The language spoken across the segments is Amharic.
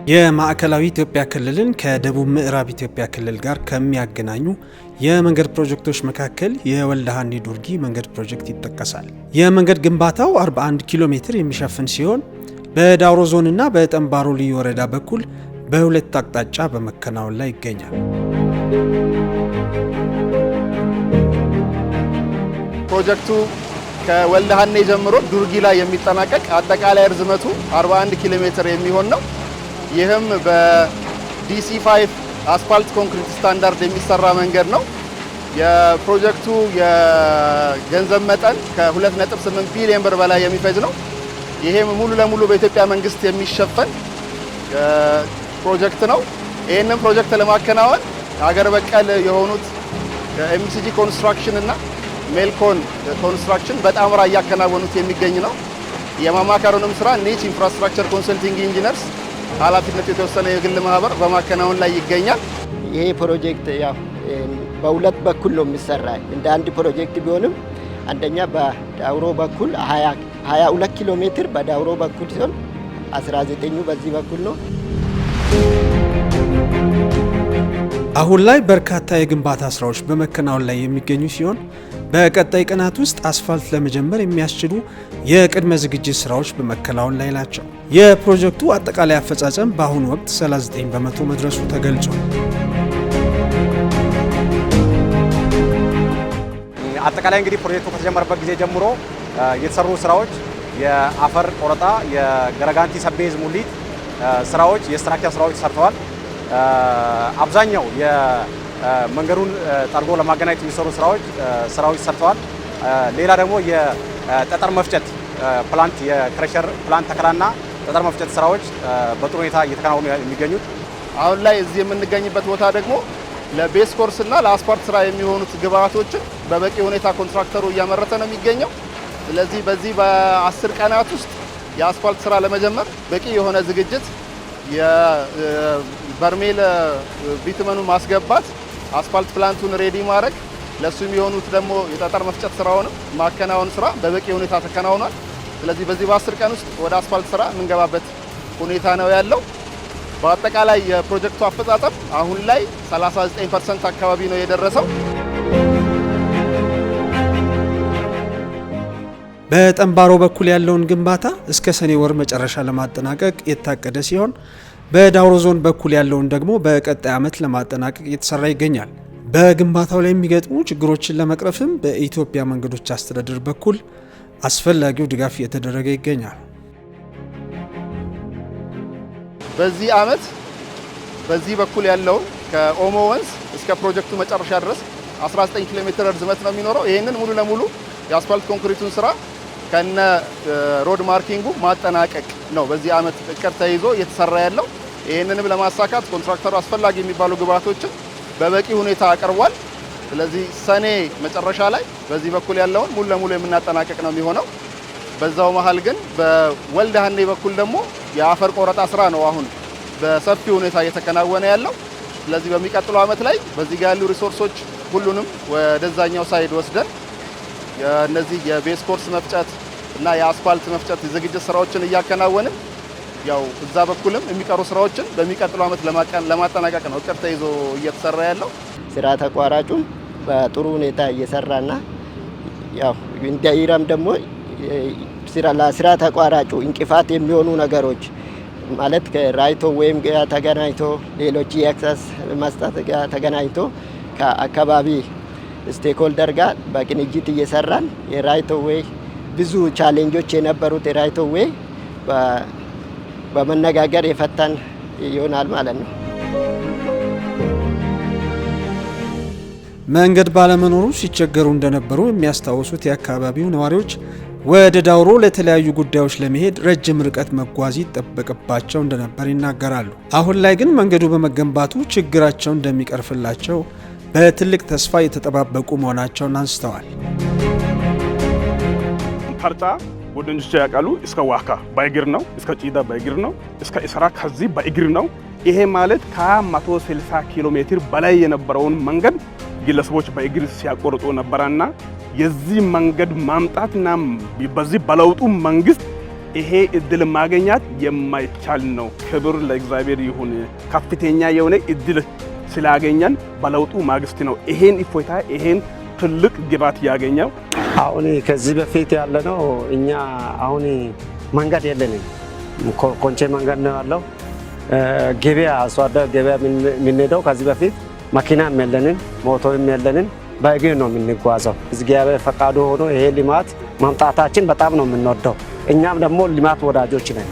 የማዕከላዊ ኢትዮጵያ ክልልን ከደቡብ ምዕራብ ኢትዮጵያ ክልል ጋር ከሚያገናኙ የመንገድ ፕሮጀክቶች መካከል የወልደሃኔ ዱርጊ መንገድ ፕሮጀክት ይጠቀሳል። የመንገድ ግንባታው 41 ኪሎ ሜትር የሚሸፍን ሲሆን በዳውሮ ዞን እና በጠንባሮ ልዩ ወረዳ በኩል በሁለት አቅጣጫ በመከናወን ላይ ይገኛል። ፕሮጀክቱ ከወልደሃኔ ጀምሮ ዱርጊ ላይ የሚጠናቀቅ አጠቃላይ ርዝመቱ 41 ኪሎ ሜትር የሚሆን ነው። ይህም በዲሲ5 አስፋልት ኮንክሪት ስታንዳርድ የሚሰራ መንገድ ነው። የፕሮጀክቱ የገንዘብ መጠን ከ2.8 ቢሊዮን ብር በላይ የሚፈጅ ነው። ይሄም ሙሉ ለሙሉ በኢትዮጵያ መንግስት የሚሸፈን ፕሮጀክት ነው። ይህንን ፕሮጀክት ለማከናወን ሀገር በቀል የሆኑት ኤምሲጂ ኮንስትራክሽን እና ሜልኮን ኮንስትራክሽን በጣምራ እያከናወኑት የሚገኝ ነው። የማማከሩንም ስራ ኒች ኢንፍራስትራክቸር ኮንሰልቲንግ ኢንጂነርስ ኃላፊነቱ የተወሰነ የግል ማህበር በማከናወን ላይ ይገኛል። ይሄ ፕሮጀክት ያው በሁለት በኩል ነው የሚሰራ። እንደ አንድ ፕሮጀክት ቢሆንም አንደኛ በዳውሮ በኩል 22 ኪሎ ሜትር በዳውሮ በኩል ሲሆን 19ኙ በዚህ በኩል ነው። አሁን ላይ በርካታ የግንባታ ስራዎች በመከናወን ላይ የሚገኙ ሲሆን በቀጣይ ቀናት ውስጥ አስፋልት ለመጀመር የሚያስችሉ የቅድመ ዝግጅት ስራዎች በመከናወን ላይ ናቸው። የፕሮጀክቱ አጠቃላይ አፈጻጸም በአሁኑ ወቅት 39 በመቶ መድረሱ ተገልጿል። አጠቃላይ እንግዲህ ፕሮጀክቱ ከተጀመረበት ጊዜ ጀምሮ የተሰሩ ስራዎች የአፈር ቆረጣ፣ የገረጋንቲ ሰቤዝ ሙሊት ስራዎች፣ የስትራክቸር ስራዎች ተሰርተዋል። አብዛኛው የመንገዱን ጠርጎ ለማገናኘት የሚሰሩ ስራዎች ሰርተዋል። ሌላ ደግሞ የጠጠር መፍጨት ፕላንት የክሬሸር ፕላንት ተከላና ጠጠር መፍጨት ስራዎች በጥሩ ሁኔታ እየተከናወኑ የሚገኙት። አሁን ላይ እዚህ የምንገኝበት ቦታ ደግሞ ለቤስ ኮርስ እና ለአስፓልት ስራ የሚሆኑት ግብአቶችን በበቂ ሁኔታ ኮንትራክተሩ እያመረተ ነው የሚገኘው። ስለዚህ በዚህ በ10 ቀናት ውስጥ የአስፓልት ስራ ለመጀመር በቂ የሆነ ዝግጅት የበርሜል ቢትመኑን ማስገባት፣ አስፋልት ፕላንቱን ሬዲ ማድረግ፣ ለሱ የሚሆኑት ደግሞ የጠጠር መፍጨት ስራውን ማከናወን ስራ በበቂ ሁኔታ ተከናውኗል። ስለዚህ በዚህ በ10 ቀን ውስጥ ወደ አስፋልት ስራ የምንገባበት ሁኔታ ነው ያለው። በአጠቃላይ የፕሮጀክቱ አፈጻጸም አሁን ላይ 39% አካባቢ ነው የደረሰው። በጠንባሮ በኩል ያለውን ግንባታ እስከ ሰኔ ወር መጨረሻ ለማጠናቀቅ የታቀደ ሲሆን በዳውሮ ዞን በኩል ያለውን ደግሞ በቀጣይ ዓመት ለማጠናቀቅ እየተሰራ ይገኛል። በግንባታው ላይ የሚገጥሙ ችግሮችን ለመቅረፍም በኢትዮጵያ መንገዶች አስተዳደር በኩል አስፈላጊው ድጋፍ እየተደረገ ይገኛል። በዚህ ዓመት በዚህ በኩል ያለውን ከኦሞ ወንዝ እስከ ፕሮጀክቱ መጨረሻ ድረስ 19 ኪሎ ሜትር ርዝመት ነው የሚኖረው። ይህንን ሙሉ ለሙሉ የአስፋልት ኮንክሪቱን ስራ ከነ ሮድ ማርኪንጉ ማጠናቀቅ ነው በዚህ ዓመት እቅድ ተይዞ እየተሰራ ያለው። ይህንንም ለማሳካት ኮንትራክተሩ አስፈላጊ የሚባሉ ግብአቶችን በበቂ ሁኔታ አቅርቧል። ስለዚህ ሰኔ መጨረሻ ላይ በዚህ በኩል ያለውን ሙሉ ለሙሉ የምናጠናቀቅ ነው የሚሆነው። በዛው መሃል ግን በወልደሃኔ በኩል ደግሞ የአፈር ቆረጣ ስራ ነው አሁን በሰፊ ሁኔታ እየተከናወነ ያለው። ስለዚህ በሚቀጥለው ዓመት ላይ በዚህ ጋር ያሉ ሪሶርሶች ሁሉንም ወደዛኛው ሳይድ ወስደን የነዚህ የቤስ ኮርስ መፍጨት እና የአስፋልት መፍጨት ዝግጅት ስራዎችን እያከናወንን ያው እዛ በኩልም የሚቀሩ ስራዎችን በሚቀጥለው ዓመት ለማጠናቀቅ ነው እቅድ ተይዞ እየተሰራ ያለው። ስራ ተቋራጩም በጥሩ ሁኔታ እየሰራና ያው እንደ ኢራም ደግሞ ለስራ ተቋራጩ እንቅፋት የሚሆኑ ነገሮች ማለት ከራይቶ ወይም ጋር ተገናኝቶ ሌሎች የአክሰስ መስጠት ጋር ተገናኝቶ ከአካባቢ ስቴክሆልደር ጋር በቅንጅት እየሰራን የራይቶ ዌይ ብዙ ቻሌንጆች የነበሩት የራይቶ ዌይ በመነጋገር የፈታን ይሆናል ማለት ነው። መንገድ ባለመኖሩ ሲቸገሩ እንደነበሩ የሚያስታውሱት የአካባቢው ነዋሪዎች ወደ ዳውሮ ለተለያዩ ጉዳዮች ለመሄድ ረጅም ርቀት መጓዝ ይጠበቅባቸው እንደነበር ይናገራሉ። አሁን ላይ ግን መንገዱ በመገንባቱ ችግራቸው እንደሚቀርፍላቸው በትልቅ ተስፋ የተጠባበቁ መሆናቸውን አንስተዋል። ፈርጣ ጓደኞቼ ያውቃሉ። እስከ ዋካ በእግር ነው፣ እስከ ጪዳ በእግር ነው፣ እስከ እስራ ከዚህ በእግር ነው። ይሄ ማለት ከ160 ኪሎ ሜትር በላይ የነበረውን መንገድ ግለሰቦች በእግር ሲያቆርጡ ነበርና የዚህ መንገድ ማምጣትና በዚህ በለውጡ መንግስት ይሄ እድል ማግኘት የማይቻል ነው። ክብር ለእግዚአብሔር ይሁን። ከፍተኛ የሆነ እድል ስላገኘን በለውጡ ማግስት ነው ይሄን እፎይታ ይሄን ትልቅ ግባት ያገኘው። አሁን ከዚህ በፊት ያለነው እኛ አሁን መንገድ የለንም። ኮንቼ መንገድ ነው ያለው። ገበያ አርሶ አደር ገበያ የምንሄደው ከዚህ በፊት መኪናም የለንም፣ ሞቶርም የለንም። በእግር ነው የምንጓዘው። እግዚአብሔር ፈቃዱ ሆኖ ይሄ ልማት ማምጣታችን በጣም ነው የምንወደው። እኛም ደግሞ ልማት ወዳጆች ነን።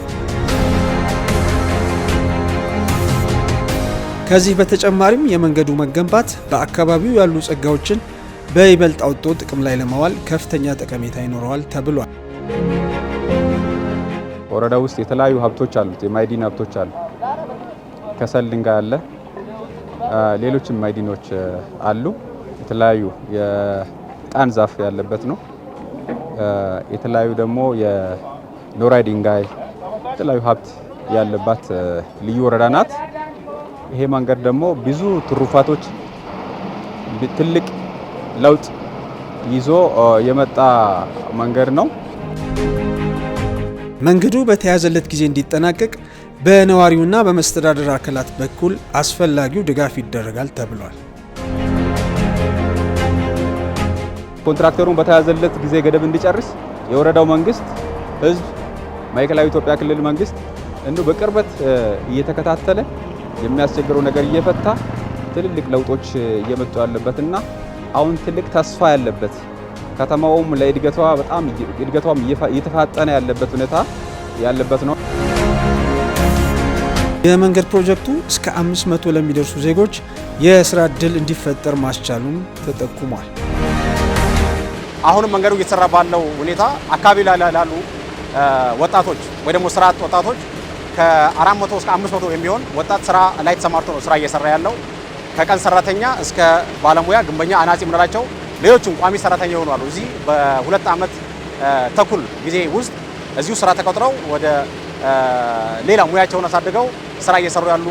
ከዚህ በተጨማሪም የመንገዱ መገንባት በአካባቢው ያሉ ጸጋዎችን በይበልጥ አውጥቶ ጥቅም ላይ ለማዋል ከፍተኛ ጠቀሜታ ይኖረዋል ተብሏል። ወረዳ ውስጥ የተለያዩ ሀብቶች አሉት። የማዕድን ሀብቶች አሉ። ከሰል ድንጋይ አለ፣ ሌሎችም ማዕድኖች አሉ። የተለያዩ የጣን ዛፍ ያለበት ነው። የተለያዩ ደግሞ የኖራ ድንጋይ የተለያዩ ሀብት ያለባት ልዩ ወረዳ ናት። ይሄ መንገድ ደግሞ ብዙ ትሩፋቶች ትልቅ ለውጥ ይዞ የመጣ መንገድ ነው። መንገዱ በተያዘለት ጊዜ እንዲጠናቀቅ በነዋሪውና በመስተዳደር አካላት በኩል አስፈላጊው ድጋፍ ይደረጋል ተብሏል። ኮንትራክተሩን በተያዘለት ጊዜ ገደብ እንዲጨርስ የወረዳው መንግስት፣ ህዝብ፣ ማዕከላዊ ኢትዮጵያ ክልል መንግስት እንዲሁ በቅርበት እየተከታተለ የሚያስቸግረው ነገር እየፈታ ትልልቅ ለውጦች እየመጡ ያለበትና አሁን ትልቅ ተስፋ ያለበት ከተማውም ለእድገቷ በጣም እድገቷም እየተፋጠነ ያለበት ሁኔታ ያለበት ነው። የመንገድ ፕሮጀክቱ እስከ 500 ለሚደርሱ ዜጎች የስራ ዕድል እንዲፈጠር ማስቻሉን ተጠቁሟል። አሁንም መንገዱ እየተሰራ ባለው ሁኔታ አካባቢ ላይ ላሉ ወጣቶች ወይ ደግሞ ስራ አጥ ወጣቶች ከ400 እስከ 500 የሚሆን ወጣት ስራ ላይ ተሰማርቶ ነው ስራ እየሰራ ያለው። ከቀን ሰራተኛ እስከ ባለሙያ፣ ግንበኛ፣ አናጺ የምንላቸው ሌሎችም ቋሚ ሰራተኛ ይሆኑ አሉ። እዚህ በ2 ዓመት ተኩል ጊዜ ውስጥ እዚሁ ስራ ተቀጥረው ወደ ሌላ ሙያቸውን አሳድገው ስራ እየሰሩ ያሉ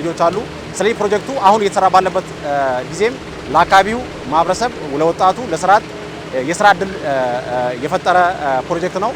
ልጆች አሉ። ስለዚህ ፕሮጀክቱ አሁን እየተሰራ ባለበት ጊዜም ለአካባቢው ማህበረሰብ ለወጣቱ ለስራ የስራ ዕድል የፈጠረ ፕሮጀክት ነው።